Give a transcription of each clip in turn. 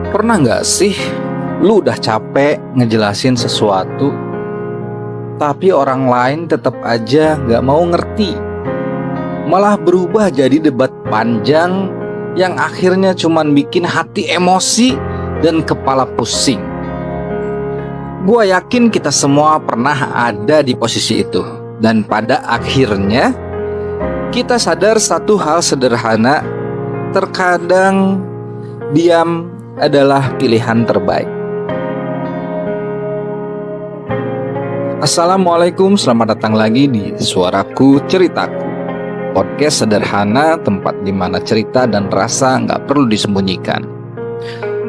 Pernah nggak sih lu udah capek ngejelasin sesuatu, tapi orang lain tetap aja nggak mau ngerti, malah berubah jadi debat panjang yang akhirnya cuman bikin hati emosi dan kepala pusing. Gua yakin kita semua pernah ada di posisi itu, dan pada akhirnya kita sadar satu hal sederhana: terkadang diam adalah pilihan terbaik. Assalamualaikum, selamat datang lagi di Suaraku Ceritaku, podcast sederhana, tempat dimana cerita dan rasa nggak perlu disembunyikan.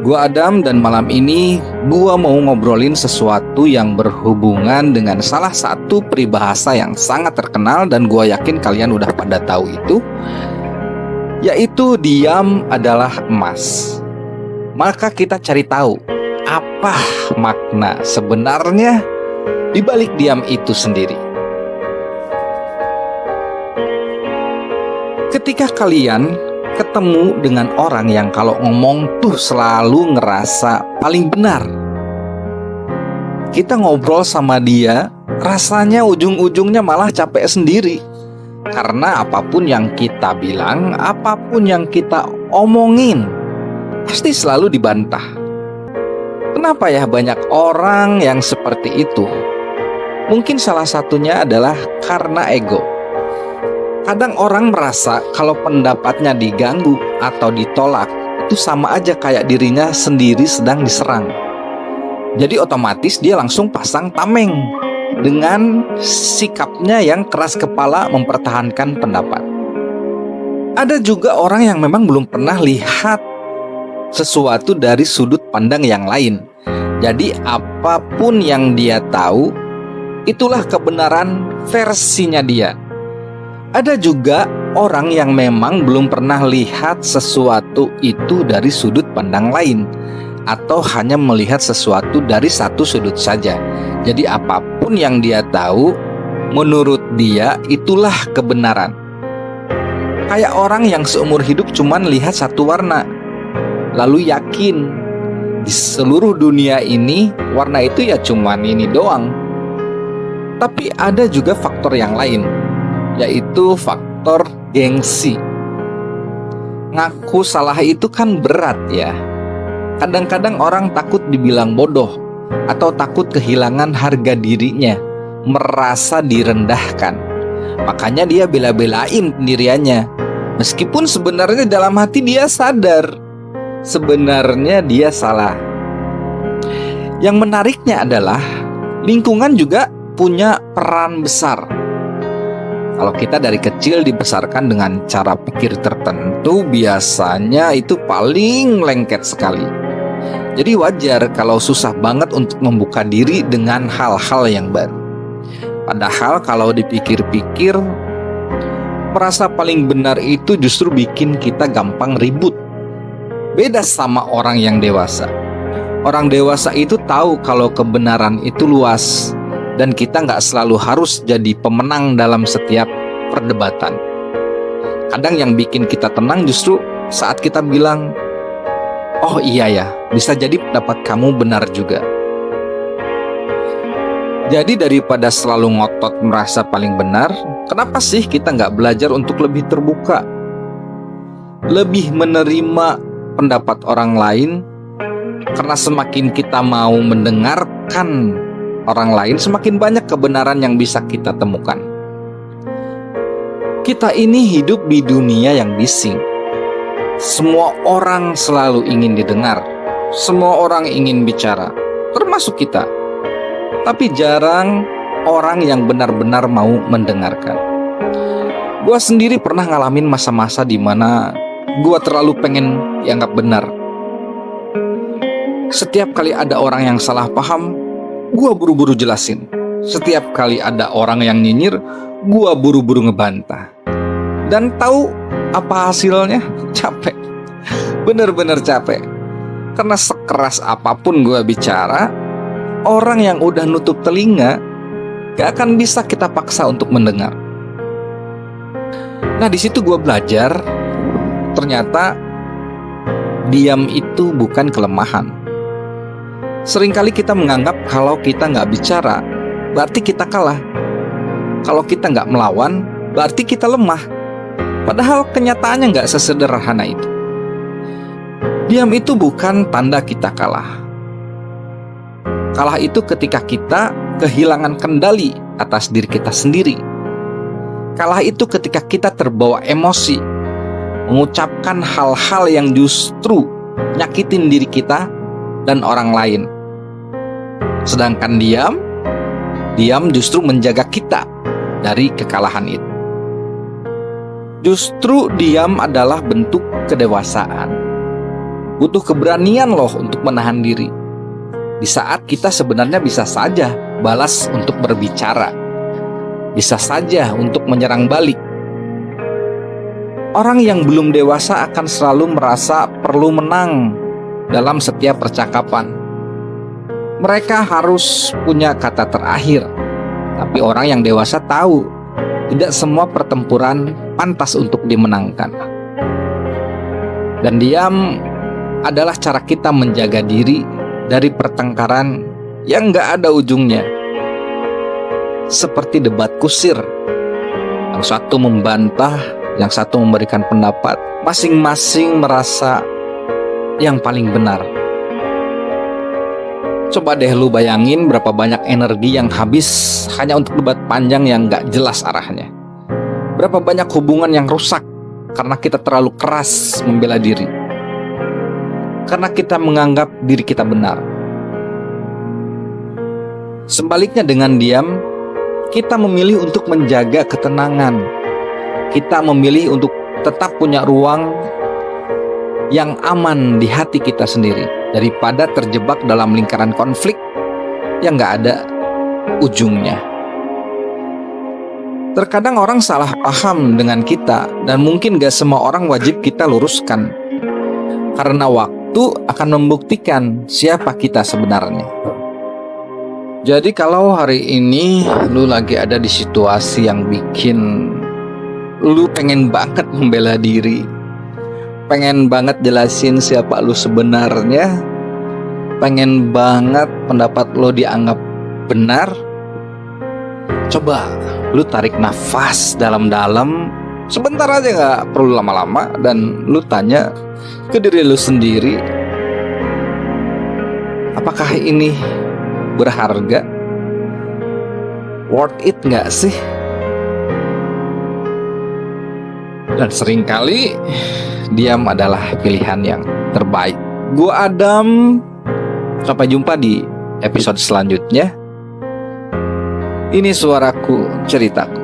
Gua Adam, dan malam ini gua mau ngobrolin sesuatu yang berhubungan dengan salah satu peribahasa yang sangat terkenal dan gua yakin kalian udah pada tahu itu, yaitu diam adalah emas. Maka kita cari tahu apa makna sebenarnya di balik diam itu sendiri. Ketika kalian ketemu dengan orang yang kalau ngomong tuh selalu ngerasa paling benar, kita ngobrol sama dia, rasanya ujung-ujungnya malah capek sendiri. Karena apapun yang kita bilang, apapun yang kita omongin, pasti selalu dibantah. Kenapa ya banyak orang yang seperti itu? Mungkin salah satunya adalah karena ego. Kadang orang merasa kalau pendapatnya diganggu atau ditolak, itu sama aja kayak dirinya sendiri sedang diserang. Jadi otomatis dia langsung pasang tameng dengan sikapnya yang keras kepala mempertahankan pendapat. Ada juga orang yang memang belum pernah lihat sesuatu dari sudut pandang yang lain. Jadi apapun yang dia tahu, itulah kebenaran versinya dia. Ada juga orang yang memang belum pernah lihat sesuatu itu dari sudut pandang lain, atau hanya melihat sesuatu dari satu sudut saja. Jadi apapun yang dia tahu, menurut dia itulah kebenaran. Kayak orang yang seumur hidup cuman lihat satu warna, lalu yakin di seluruh dunia ini warna itu ya cuman ini doang. Tapi ada juga faktor yang lain, yaitu faktor gengsi. Ngaku salah itu kan berat ya. Kadang-kadang orang takut dibilang bodoh, atau takut kehilangan harga dirinya, merasa direndahkan. Makanya dia bela-belain pendiriannya, meskipun sebenarnya dalam hati dia sadar sebenarnya dia salah. Yang menariknya adalah lingkungan juga punya peran besar. Kalau kita dari kecil dibesarkan dengan cara pikir tertentu, biasanya itu paling lengket sekali. Jadi wajar kalau susah banget untuk membuka diri dengan hal-hal yang baru. Padahal kalau dipikir-pikir, merasa paling benar itu justru bikin kita gampang ribut. Beda sama orang yang dewasa. Orang dewasa itu tahu kalau kebenaran itu luas, dan kita nggak selalu harus jadi pemenang dalam setiap perdebatan. Kadang yang bikin kita tenang justru saat kita bilang, oh iya ya, bisa jadi pendapat kamu benar juga. Jadi daripada selalu ngotot merasa paling benar, kenapa sih kita nggak belajar untuk lebih terbuka? Lebih menerima pendapat orang lain, karena semakin kita mau mendengarkan orang lain, semakin banyak kebenaran yang bisa kita temukan. Kita ini hidup di dunia yang bising. Semua orang selalu ingin didengar. Semua orang ingin bicara, termasuk kita. Tapi jarang orang yang benar-benar mau mendengarkan. Gua sendiri pernah ngalamin masa-masa di mana gua terlalu pengen dianggap benar. Setiap kali ada orang yang salah paham, gua buru-buru jelasin. Setiap kali ada orang yang nyinyir, gua buru-buru ngebantah. Dan tahu apa hasilnya? Capek. Bener-bener capek. Karena sekeras apapun gua bicara, orang yang udah nutup telinga gak akan bisa kita paksa untuk mendengar. Nah, di situ gua belajar ternyata diam itu bukan kelemahan. Seringkali kita menganggap kalau kita nggak bicara, berarti kita kalah. Kalau kita nggak melawan, berarti kita lemah. Padahal kenyataannya nggak sesederhana itu. Diam itu bukan tanda kita kalah. Kalah itu ketika kita kehilangan kendali atas diri kita sendiri. Kalah itu ketika kita terbawa emosi, mengucapkan hal-hal yang justru nyakitin diri kita dan orang lain. Sedangkan diam justru menjaga kita dari kekalahan itu. Justru diam adalah bentuk kedewasaan. Butuh keberanian loh untuk menahan diri. Di saat kita sebenarnya bisa saja balas untuk berbicara, bisa saja untuk menyerang balik. Orang yang belum dewasa akan selalu merasa perlu menang dalam setiap percakapan. Mereka harus punya kata terakhir. Tapi orang yang dewasa tahu tidak semua pertempuran pantas untuk dimenangkan. Dan diam adalah cara kita menjaga diri dari pertengkaran yang gak ada ujungnya. Seperti debat kusir, yang satu membantah, yang satu memberikan pendapat, masing-masing merasa yang paling benar. Coba deh lu bayangin berapa banyak energi yang habis hanya untuk debat panjang yang gak jelas arahnya. Berapa banyak hubungan yang rusak karena kita terlalu keras membela diri, karena kita menganggap diri kita benar. Sebaliknya dengan diam, kita memilih untuk menjaga ketenangan. Kita memilih untuk tetap punya ruang yang aman di hati kita sendiri, daripada terjebak dalam lingkaran konflik yang gak ada ujungnya. Terkadang orang salah paham dengan kita, dan mungkin gak semua orang wajib kita luruskan, karena waktu akan membuktikan siapa kita sebenarnya. Jadi kalau hari ini lu lagi ada di situasi yang bikin lu pengen banget membela diri, pengen banget jelasin siapa lu sebenarnya, pengen banget pendapat lu dianggap benar, coba lu tarik nafas dalam-dalam sebentar aja, gak perlu lama-lama, dan lu tanya ke diri lu sendiri, apakah ini berharga? Worth it gak sih? Dan seringkali diam adalah pilihan yang terbaik. Gua Adam, sampai jumpa di episode selanjutnya. Ini suaraku, ceritaku.